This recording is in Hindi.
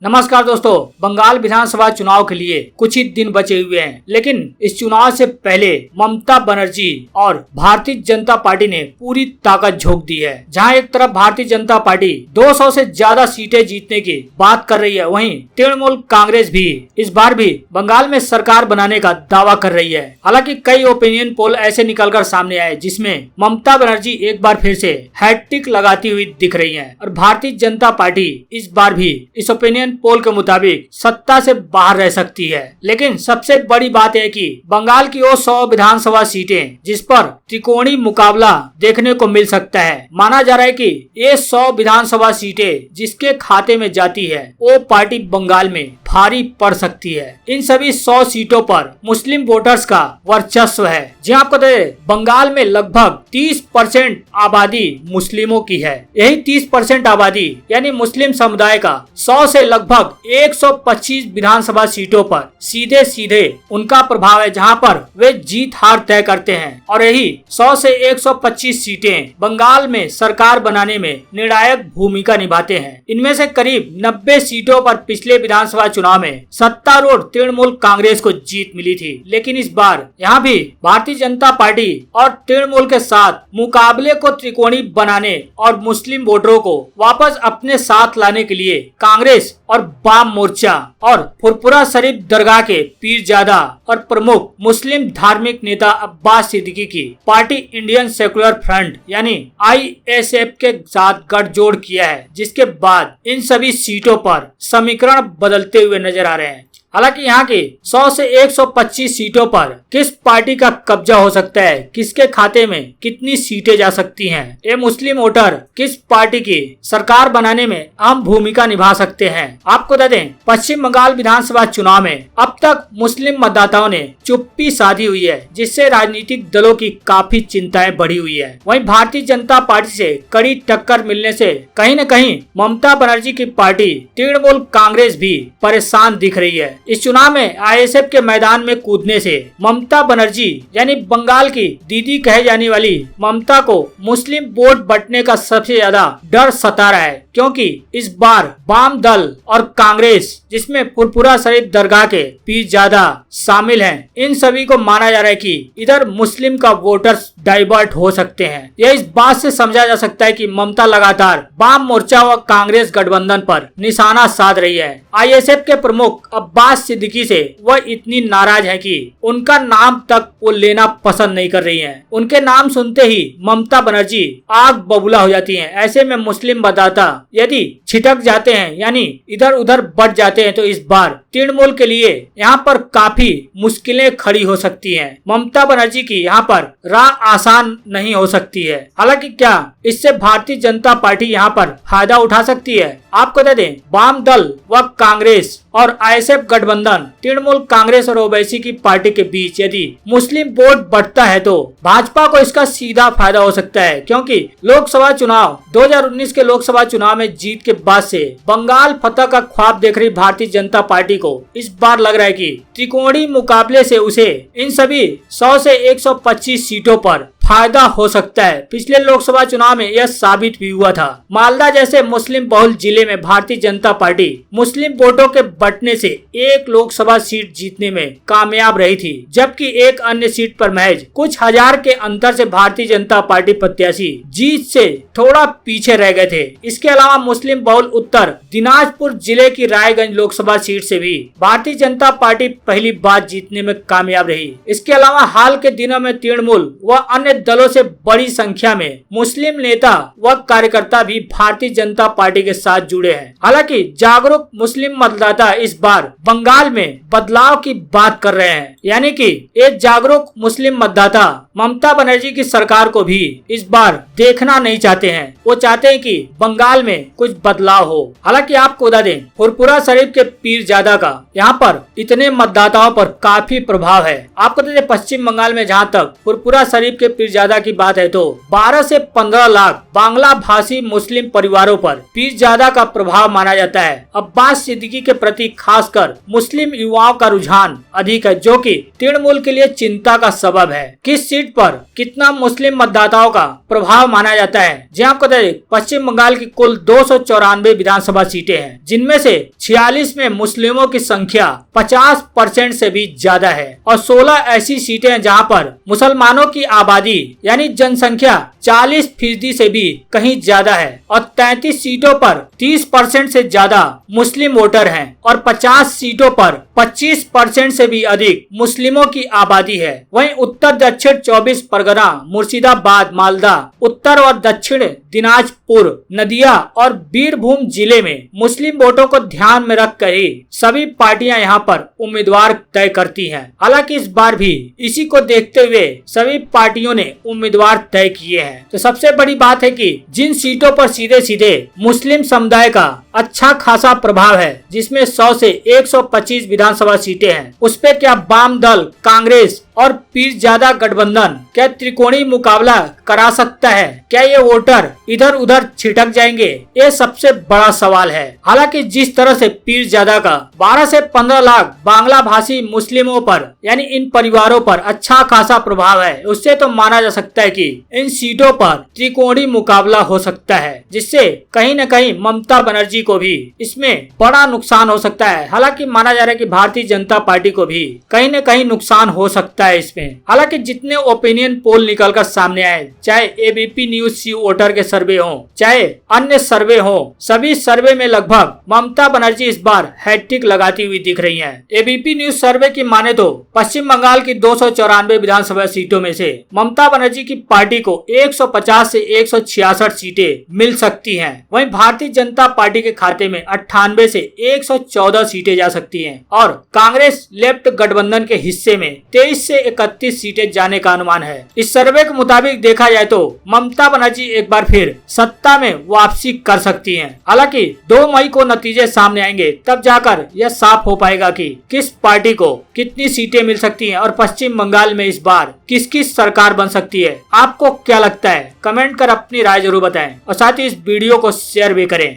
नमस्कार दोस्तों, बंगाल विधानसभा चुनाव के लिए कुछ ही दिन बचे हुए हैं, लेकिन इस चुनाव से पहले ममता बनर्जी और भारतीय जनता पार्टी ने पूरी ताकत झोंक दी है। जहां एक तरफ भारतीय जनता पार्टी 200 से ज्यादा सीटें जीतने की बात कर रही है, वहीं तृणमूल कांग्रेस भी इस बार भी बंगाल में सरकार बनाने का दावा कर रही है। हालांकि कई ओपिनियन पोल ऐसे निकलकर सामने आए जिसमें ममता बनर्जी एक बार फिर से हैट्रिक लगाती हुई दिख रही है और भारतीय जनता पार्टी इस बार भी इस ओपिनियन पोल के मुताबिक सत्ता से बाहर रह सकती है। लेकिन सबसे बड़ी बात है कि बंगाल की वो 100 विधानसभा सीटें जिस पर त्रिकोणीय मुकाबला देखने को मिल सकता है। माना जा रहा है कि ये 100 विधानसभा सीटें जिसके खाते में जाती है वो पार्टी बंगाल में भारी पड़ सकती है। इन सभी 100 सीटों पर मुस्लिम वोटर्स का वर्चस्व है। जी आपको बंगाल में लगभग 30% आबादी मुस्लिमों की है। यही 30% आबादी यानी मुस्लिम समुदाय का 100 से लगभग 125 विधानसभा सीटों पर सीधे सीधे उनका प्रभाव है, जहां पर वे जीत हार तय करते हैं। और यही 100 से 125 सीटें बंगाल में सरकार बनाने में निर्णायक भूमिका निभाते हैं। इनमें से करीब 90 सीटों पर पिछले विधानसभा चुनाव में सत्तारूढ़ तृणमूल कांग्रेस को जीत मिली थी, लेकिन इस बार यहाँ भी भारतीय जनता पार्टी और तृणमूल के साथ मुकाबले को त्रिकोणीय बनाने और मुस्लिम वोटरों को वापस अपने साथ लाने के लिए कांग्रेस और वाम मोर्चा और फुरपुरा शरीफ दरगाह के पीरजादा और प्रमुख मुस्लिम धार्मिक नेता अब्बास सिद्दीकी की पार्टी इंडियन सेकुलर फ्रंट यानी ISF के साथ गठजोड़ किया है, जिसके बाद इन सभी सीटों पर समीकरण बदलते हुए नजर आ रहे हैं। हालांकि यहाँ की 100 से 125 सीटों पर किस पार्टी का कब्जा हो सकता है, किसके खाते में कितनी सीटें जा सकती हैं, ये मुस्लिम वोटर किस पार्टी की सरकार बनाने में अहम भूमिका निभा सकते हैं। आपको बता दें, पश्चिम बंगाल विधानसभा चुनाव में अब तक मुस्लिम मतदाताओं ने चुप्पी साधी हुई है, जिससे राजनीतिक दलों की काफी चिंताएं बढ़ी हुई है। वहीं भारतीय जनता पार्टी से कड़ी टक्कर मिलने से कहीं न कहीं ममता बनर्जी की पार्टी तृणमूल कांग्रेस भी परेशान दिख रही है। इस चुनाव में ISF के मैदान में कूदने से ममता बनर्जी यानी बंगाल की दीदी कहे जाने वाली ममता को मुस्लिम वोट बंटने का सबसे ज्यादा डर सता रहा है, क्योंकि इस बार वाम दल और कांग्रेस जिसमें फुरपुरा शरीफ दरगाह के पीरजादा शामिल हैं, इन सभी को माना जा रहा है कि इधर मुस्लिम का वोटर्स डाइवर्ट हो सकते हैं। यह इस बात से समझा जा सकता है कि ममता लगातार वाम मोर्चा व कांग्रेस गठबंधन पर निशाना साध रही है। ISF के प्रमुख अब्बास सिद्दीकी से वह इतनी नाराज है कि उनका नाम तक वो लेना पसंद नहीं कर रही हैं। उनके नाम सुनते ही ममता बनर्जी आग बबूला हो जाती हैं। ऐसे में मुस्लिम मतदाता यदि छिटक जाते हैं यानी इधर उधर बढ़ जाते हैं तो इस बार तृणमूल के लिए यहाँ पर काफी मुश्किलें खड़ी हो सकती हैं। ममता बनर्जी की यहाँ पर राह आसान नहीं हो सकती है। हालांकि क्या इससे भारतीय जनता पार्टी यहाँ पर फायदा उठा सकती है? आपको बता दें, वाम दल व कांग्रेस और ISF गठबंधन तृणमूल कांग्रेस और ओवैसी की पार्टी के बीच यदि मुस्लिम वोट बढ़ता है तो भाजपा को इसका सीधा फायदा हो सकता है, क्योंकि लोकसभा चुनाव 2019 के लोकसभा चुनाव में जीत के बाद से बंगाल फतह का ख्वाब देख रही भारतीय जनता पार्टी को इस बार लग रहा है कि त्रिकोणीय मुकाबले से उसे इन सभी 100 से 125 सीटों पर फायदा हो सकता है। पिछले लोकसभा चुनाव में यह साबित भी हुआ था। मालदा जैसे मुस्लिम बहुल जिले में भारतीय जनता पार्टी मुस्लिम वोटों के बंटने से एक लोकसभा सीट जीतने में कामयाब रही थी, जबकि एक अन्य सीट पर महज कुछ हजार के अंतर से भारतीय जनता पार्टी प्रत्याशी जीत से थोड़ा पीछे रह गए थे। इसके अलावा मुस्लिम बहुल उत्तर दिनाजपुर जिले की रायगंज लोकसभा सीट से भी भारतीय जनता पार्टी पहली बार जीतने में कामयाब रही। इसके अलावा हाल के दिनों में तृणमूल व अन्य दलों से बड़ी संख्या में मुस्लिम नेता व कार्यकर्ता भी भारतीय जनता पार्टी के साथ जुड़े हैं। हालांकि जागरूक मुस्लिम मतदाता इस बार बंगाल में बदलाव की बात कर रहे हैं, यानी कि ये जागरूक मुस्लिम मतदाता ममता बनर्जी की सरकार को भी इस बार देखना नहीं चाहते हैं। वो चाहते हैं कि बंगाल में कुछ बदलाव हो। हालांकि आपको बता दें, फुरपुरा शरीफ के पीरजादा का यहाँ पर इतने मतदाताओं पर काफी प्रभाव है। आपको बता दें, पश्चिम बंगाल में जहाँ तक फुरपुरा शरीफ के पीरजादा की बात है तो 12 से 15 लाख बांग्ला भाषी मुस्लिम परिवारों पर पीरजादा का प्रभाव माना जाता है। अब्बास सिद्दीकी के प्रति खासकर मुस्लिम युवाओं का रुझान अधिक है, जो कि तृणमूल के लिए चिंता का सबब है। किस सीट पर कितना मुस्लिम मतदाताओं का प्रभाव माना जाता है? जी आपको बता दें, पश्चिम बंगाल की कुल 294 विधानसभा सीटें हैं, जिनमें से 46 में मुस्लिमों की संख्या 50% से भी ज्यादा है और 16 ऐसी सीटें हैं जहां पर मुसलमानों की आबादी यानी जनसंख्या 40% से भी कहीं ज्यादा है और 33 सीटों पर 30% से ज्यादा मुस्लिम वोटर हैं और 50 सीटों पर 25% से भी अधिक मुस्लिमों की आबादी है। वहीं उत्तर दक्षिण 24 परगना, मुर्शिदाबाद, मालदा, उत्तर और दक्षिण दिनाजपुर, नदिया और बीरभूम जिले में मुस्लिम वोटों को ध्यान में रखकर ही सभी पार्टियां यहां पर उम्मीदवार तय करती हैं। हालांकि इस बार भी इसी को देखते हुए सभी पार्टियों ने उम्मीदवार तय किए हैं। तो सबसे बड़ी बात है कि जिन सीटों पर सीधे सीधे मुस्लिम समुदाय का अच्छा खासा प्रभाव है, जिसमें 100 से 125 विधानसभा सीटें हैं, उस पे क्या वाम दल, कांग्रेस और पीरजादा गठबंधन क्या त्रिकोणीय मुकाबला करा सकता है? क्या ये वोटर इधर उधर छिटक जाएंगे? ये सबसे बड़ा सवाल है। हालांकि जिस तरह से पीरजादा का 12 से 15 लाख बांग्ला भाषी मुस्लिमों पर यानी इन परिवारों पर अच्छा खासा प्रभाव है, उससे तो माना जा सकता है कि इन सीटों पर त्रिकोणीय मुकाबला हो सकता है, जिससे कहीं न कहीं ममता बनर्जी को भी इसमें बड़ा नुकसान हो सकता है। हालांकि माना जा रहा है कि भारतीय जनता पार्टी को भी कहीं न कहीं नुकसान हो सकता है इसमें। हालांकि जितने ओपिनियन पोल निकलकर सामने आए, चाहे एबीपी न्यूज सी वोटर के सर्वे हो, चाहे अन्य सर्वे हो, सभी सर्वे में लगभग ममता बनर्जी इस बार हैट्रिक लगाती हुई दिख रही हैं। एबीपी न्यूज सर्वे की माने तो पश्चिम बंगाल की 294 विधानसभा सीटों में से ममता बनर्जी की पार्टी को 150 से 166 सीटें मिल सकती हैं। वहीं भारतीय जनता पार्टी के खाते में 98 से 114 सीटें जा सकती हैं और कांग्रेस लेफ्ट गठबंधन के हिस्से में 23 से 31 सीटें जाने का अनुमान है। इस सर्वे के मुताबिक देखा जाए तो ममता बनर्जी एक बार फिर सत्ता में वापसी कर सकती हैं। हालांकि 2 मई को नतीजे सामने आएंगे, तब जाकर यह साफ हो पाएगा कि किस पार्टी को कितनी सीटें मिल सकती हैं और पश्चिम बंगाल में इस बार किसकी सरकार बन सकती है। आपको क्या लगता है? कमेंट कर अपनी राय जरूर बताएं और साथ ही इस वीडियो को शेयर भी करें।